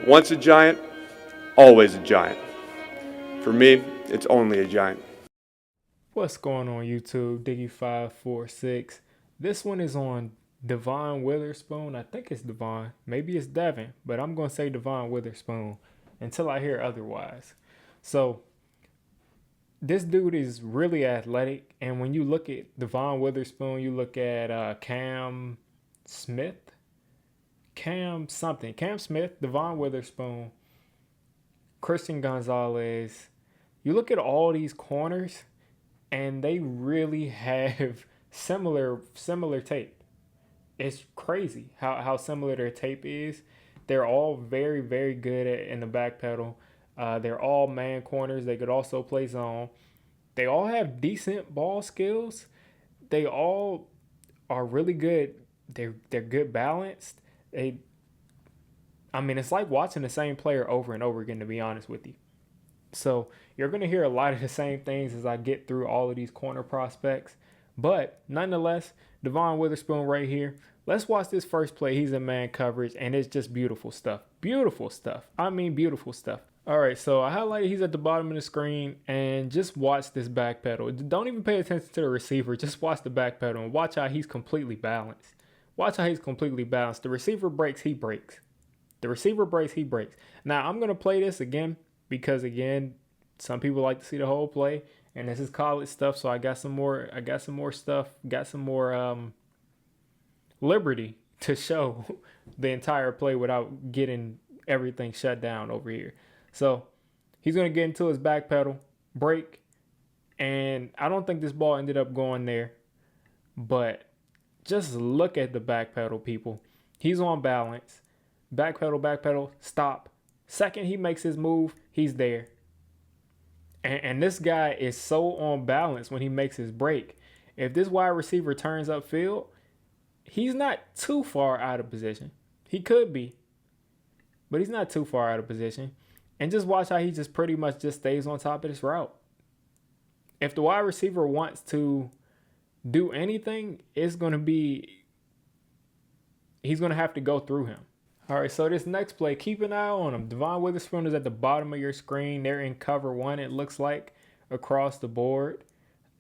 Once a giant, always a giant. For me, it's only a giant. What's going on YouTube? Diggy546. This one is on Devon Witherspoon. I think it's Devon. Maybe it's Devon, but I'm going to say Devon Witherspoon until I hear otherwise. So, this dude is really athletic. And when you look at Devon Witherspoon, you look at Cam Smith. Cam Smith, Devon Witherspoon, Christian Gonzalez. You look at all these corners and they really have similar tape. It's crazy how similar their tape is. They're all very, very good in the back pedal. They're all man corners. They could also play zone. They all have decent ball skills. They all are really good. They're good balanced. It's like watching the same player over and over again, to be honest with you. So you're going to hear a lot of the same things as I get through all of these corner prospects. But nonetheless, Devon Witherspoon right here. Let's watch this first play. He's in man coverage, and it's just beautiful stuff. Beautiful stuff. I mean, beautiful stuff. All right, so I highlighted he's at the bottom of the screen, and just watch this back pedal. Don't even pay attention to the receiver. Just watch the back pedal and watch how he's completely balanced. Watch how he's completely balanced. The receiver breaks, he breaks. The receiver breaks, he breaks. Now, I'm going to play this again because, again, some people like to see the whole play, and this is college stuff, so I got some more stuff, got some more liberty to show the entire play without getting everything shut down over here. So he's going to get into his back pedal, break, and I don't think this ball ended up going there, but just look at the back pedal, people. He's on balance. Back pedal, stop. Second he makes his move, he's there. And this guy is so on balance when he makes his break. If this wide receiver turns upfield, he's not too far out of position. He could be, but he's not too far out of position. And just watch how he just pretty much just stays on top of this route. If the wide receiver wants to do anything, he's going to have to go through him. All right, so this next play, keep an eye on him. Devon Witherspoon is at the bottom of your screen. They're in cover one, it looks like, across the board.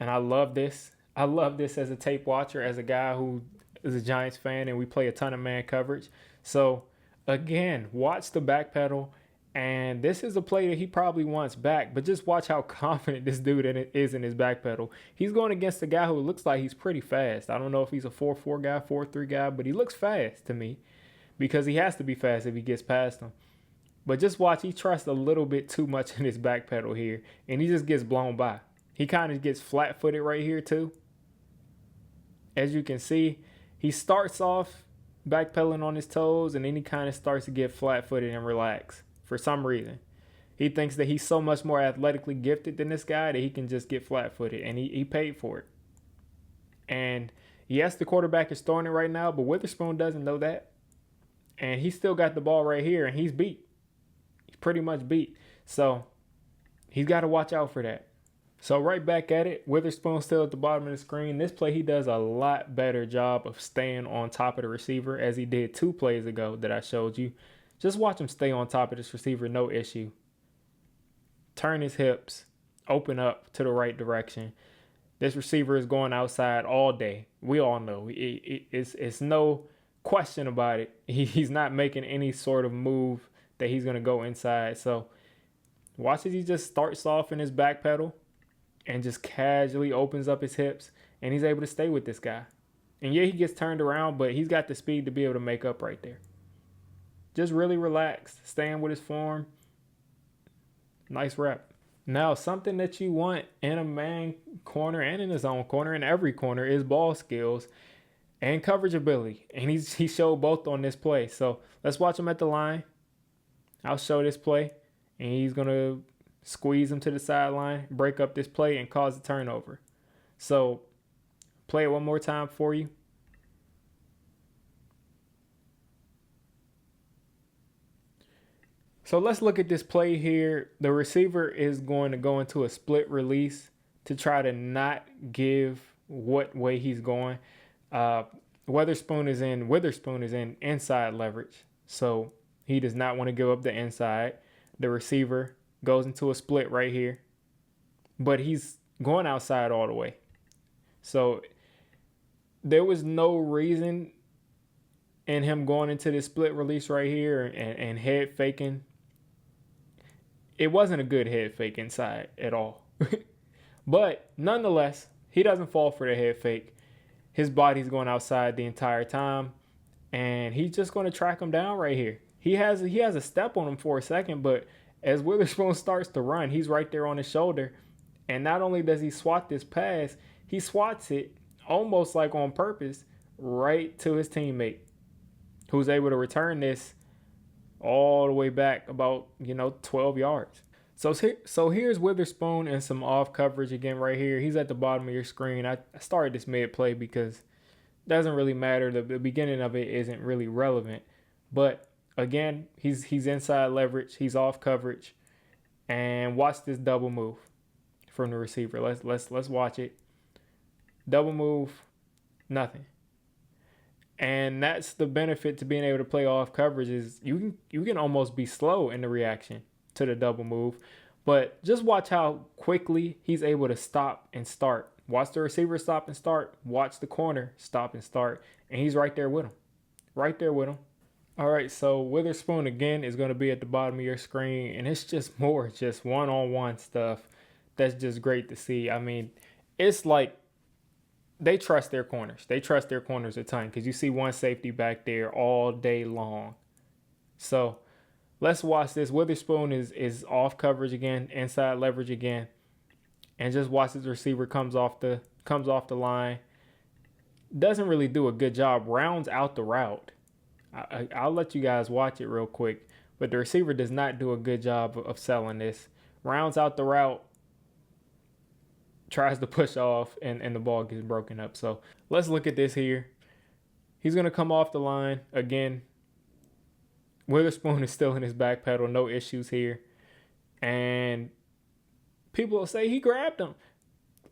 And I love this. I love this as a tape watcher, as a guy who is a Giants fan, and we play a ton of man coverage. So, again, watch the back pedal. And this is a play that he probably wants back, but just watch how confident this dude is in his back pedal. He's going against a guy who looks like he's pretty fast. I don't know if he's a 4.4 guy, 4.3 guy, but he looks fast to me, because he has to be fast if he gets past him. But just watch, he trusts a little bit too much in his back pedal here, and he just gets blown by. He kind of gets flat-footed right here too. As you can see, he starts off backpedaling on his toes, and then he kind of starts to get flat-footed and relax for some reason. He thinks that he's so much more athletically gifted than this guy that he can just get flat-footed, and he paid for it. And yes, the quarterback is throwing it right now, but Witherspoon doesn't know that. And he still got the ball right here, and he's beat. He's pretty much beat. So he's got to watch out for that. So right back at it, Witherspoon still at the bottom of the screen. This play, he does a lot better job of staying on top of the receiver, as he did 2 plays ago that I showed you. Just watch him stay on top of this receiver, no issue. Turn his hips, open up to the right direction. This receiver is going outside all day. We all know. It's no question about it. He's not making any sort of move that he's going to go inside. So watch as he just starts off in his back pedal and just casually opens up his hips, and he's able to stay with this guy. And yeah, he gets turned around, but he's got the speed to be able to make up right there. Just really relaxed, staying with his form. Nice rep. Now, something that you want in a man corner and in his own corner, in every corner, is ball skills and coverage ability. And he showed both on this play. So let's watch him at the line. I'll show this play. And he's going to squeeze him to the sideline, break up this play, and cause a turnover. So play it one more time for you. So let's look at this play here. The receiver is going to go into a split release to try to not give what way he's going. Witherspoon is in inside leverage. So He does not want to give up the inside. The receiver goes into a split right here, but he's going outside all the way. So there was no reason in him going into this split release right here and head faking. It wasn't a good head fake inside at all. But nonetheless, he doesn't fall for the head fake. His body's going outside the entire time, and he's just going to track him down right here. He has a step on him for a second, but as Witherspoon starts to run, he's right there on his shoulder. And not only does he swat this pass, he swats it almost like on purpose right to his teammate, who's able to return this all the way back about, 12 yards. So here's Witherspoon and some off coverage again right here. He's at the bottom of your screen. I started this mid-play because it doesn't really matter. The beginning of it isn't really relevant. But again, he's inside leverage. He's off coverage. And watch this double move from the receiver. Let's watch it. Double move, nothing. And that's the benefit to being able to play off coverage is you can almost be slow in the reaction to the double move. But just watch how quickly he's able to stop and start. Watch the receiver stop and start. Watch the corner stop and start. And he's right there with him. Right there with him. All right, so Witherspoon again is going to be at the bottom of your screen. And it's just more just one-on-one stuff. That's just great to see. I mean, it's like they trust their corners. They trust their corners a ton because you see one safety back there all day long. So let's watch this. Witherspoon is off coverage again, inside leverage again. And just watch this receiver comes off the line. Doesn't really do a good job. Rounds out the route. I'll let you guys watch it real quick. But the receiver does not do a good job of selling this. Rounds out the route. Tries to push off, and the ball gets broken up. So let's look at this here. He's going to come off the line. Again, Witherspoon is still in his back pedal. No issues here. And people will say he grabbed him.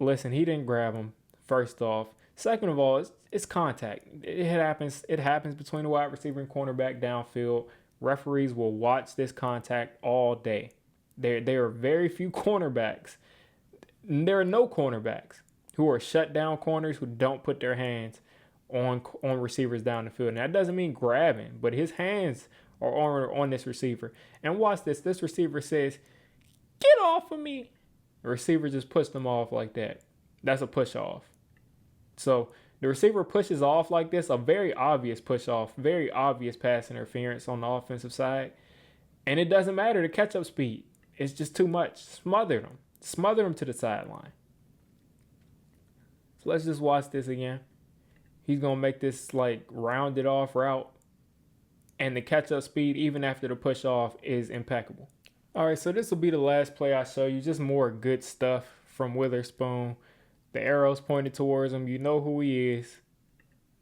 Listen, he didn't grab him, first off. Second of all, it's contact. It happens between the wide receiver and cornerback downfield. Referees will watch this contact all day. There are very few cornerbacks. There are no cornerbacks who are shutdown corners who don't put their hands on receivers down the field. And that doesn't mean grabbing, but his hands are on this receiver. And watch this. This receiver says, "Get off of me." The receiver just pushed them off like that. That's a push off. So the receiver pushes off like this, a very obvious push off, very obvious pass interference on the offensive side. And it doesn't matter the catch-up speed. It's just too much. Smothered him to the sideline. So let's just watch this again. He's going to make this like rounded off route. And the catch-up speed, even after the push off, is impeccable. All right, so this will be the last play I show you. Just more good stuff from Witherspoon. The arrow's pointed towards him. You know who he is.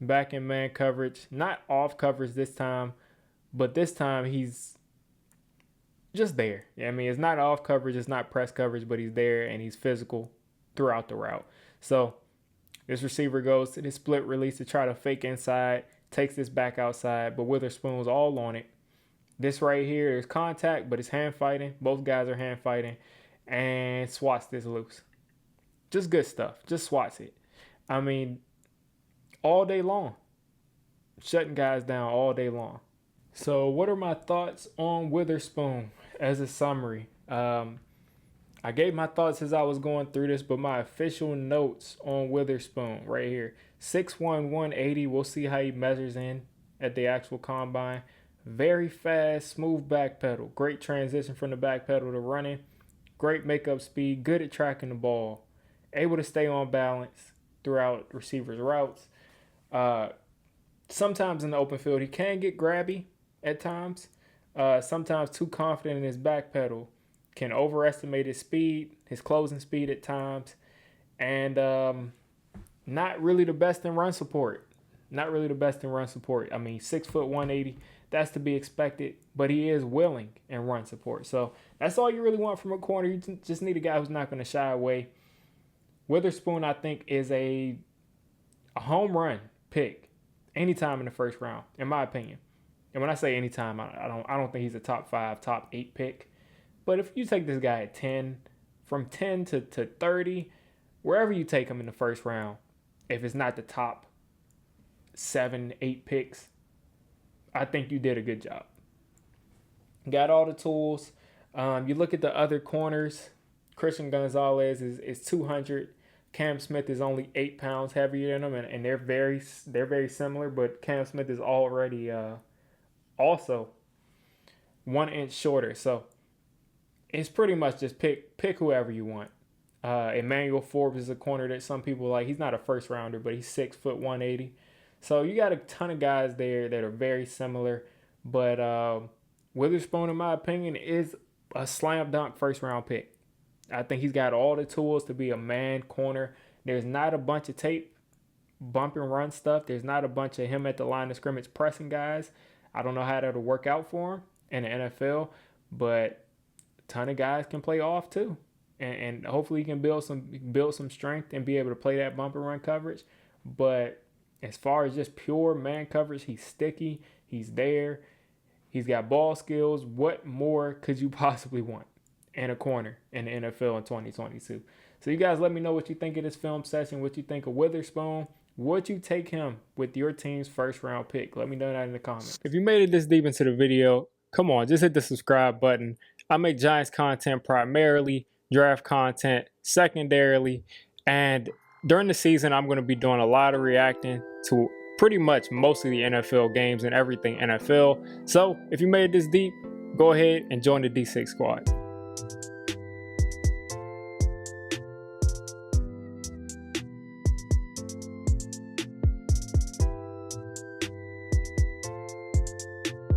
Back in man coverage. Not off coverage this time, but this time he's just there. I mean, it's not off coverage, it's not press coverage, but he's there and he's physical throughout the route. So this receiver goes to this split release to try to fake inside, takes this back outside, but Witherspoon's all on it. This right here is contact, but it's hand fighting. Both guys are hand fighting, and swats this loose. Just good stuff. Just swats it. I mean, all day long. Shutting guys down all day long. So what are my thoughts on Witherspoon as a summary? I gave my thoughts as I was going through this, but my official notes on Witherspoon right here. 6'1", 180. We'll see how he measures in at the actual combine. Very fast, smooth back pedal. Great transition from the back pedal to running. Great makeup speed. Good at tracking the ball. Able to stay on balance throughout receivers' routes. Sometimes in the open field, he can get grabby at times. Sometimes too confident in his back pedal. Can overestimate his speed, his closing speed at times. And not really the best in run support. I mean, 6 foot 180. That's to be expected, but he is willing in run support. So that's all you really want from a corner. You just need a guy who's not going to shy away. Witherspoon, I think, is a home run pick anytime in the first round, in my opinion. And when I say anytime, I don't think he's a top 5, top 8 pick. But if you take this guy at 10, from 10 to 30, wherever you take him in the first round, if it's not the top 7, 8 picks, I think you did a good job. Got all the tools. You look at the other corners. Christian Gonzalez is 200. Cam Smith is only 8 pounds heavier than him, and they're very similar. But Cam Smith is already also 1 inch shorter. So it's pretty much just pick whoever you want. Emmanuel Forbes is a corner that some people like. He's not a first rounder, but he's 6 foot 180. So you got a ton of guys there that are very similar. But Witherspoon, in my opinion, is a slam dunk first round pick. I think he's got all the tools to be a man corner. There's not a bunch of tape, bump and run stuff. There's not a bunch of him at the line of scrimmage pressing guys. I don't know how that'll work out for him in the NFL, but a ton of guys can play off too. And hopefully he can build some strength and be able to play that bump and run coverage. But as far as just pure man coverage, he's sticky. He's there. He's got ball skills. What more could you possibly want in a corner in the NFL in 2022? So you guys let me know what you think of this film session, what you think of Witherspoon. Would you take him with your team's first round pick? Let me know that in the comments. If you made it this deep into the video, come on, just hit the subscribe button. I make Giants content primarily, draft content secondarily, and during the season, I'm going to be doing a lot of reacting to pretty much most of the NFL games and everything NFL. So if you made it this deep, go ahead and join the D6 squad.